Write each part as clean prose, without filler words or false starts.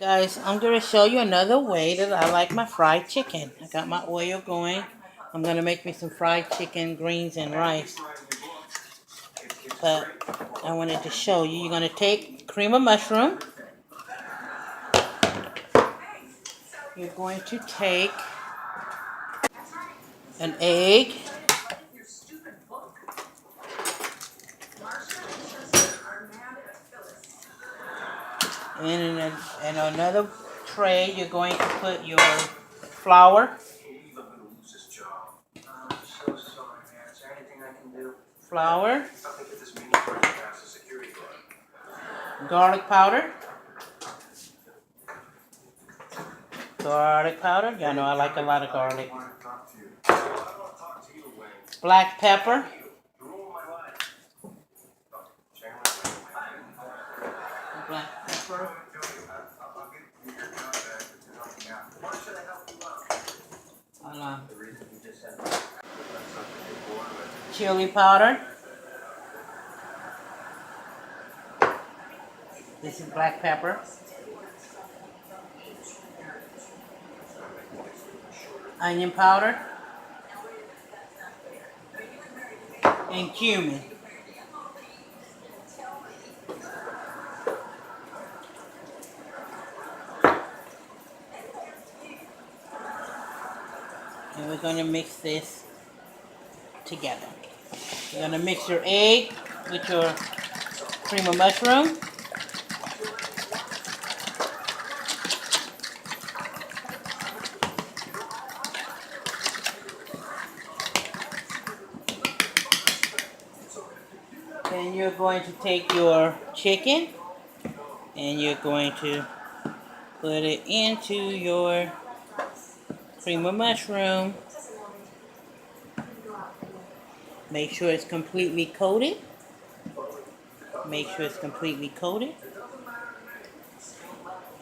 Guys, I'm going to show you another way that I like my fried chicken. I got my oil going. I'm going to make me some fried chicken, greens, and rice. But I wanted to show you. You're going to take cream of mushroom. You're going to take an egg. And in another tray, you're going to put your flour. Flour. Garlic powder. Garlic powder. Y'all know I like a lot of garlic. Black pepper. Black pepper. Chili powder. This is black pepper. Onion powder. And cumin. And we're going to mix this together. You're going to mix your egg with your cream of mushroom. Then you're going to take your chicken and you're going to put it into your cream of mushroom. Make sure it's completely coated. Make sure it's completely coated.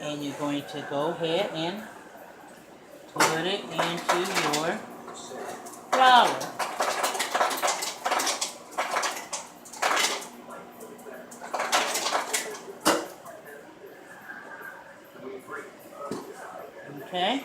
And you're going to go ahead and put it into your flour. Okay.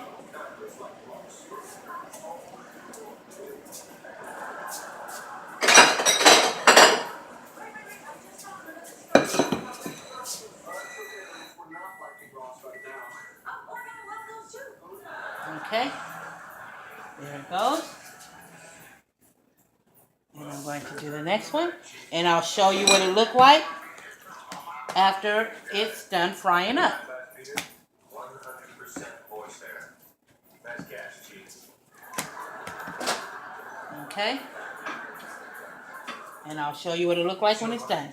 Okay. There it goes. And I'm going to do the next one. And I'll show you what it looked like after it's done frying up. 100% voice there. That's gas cheese. Okay. And I'll show you what it looked like when it's done.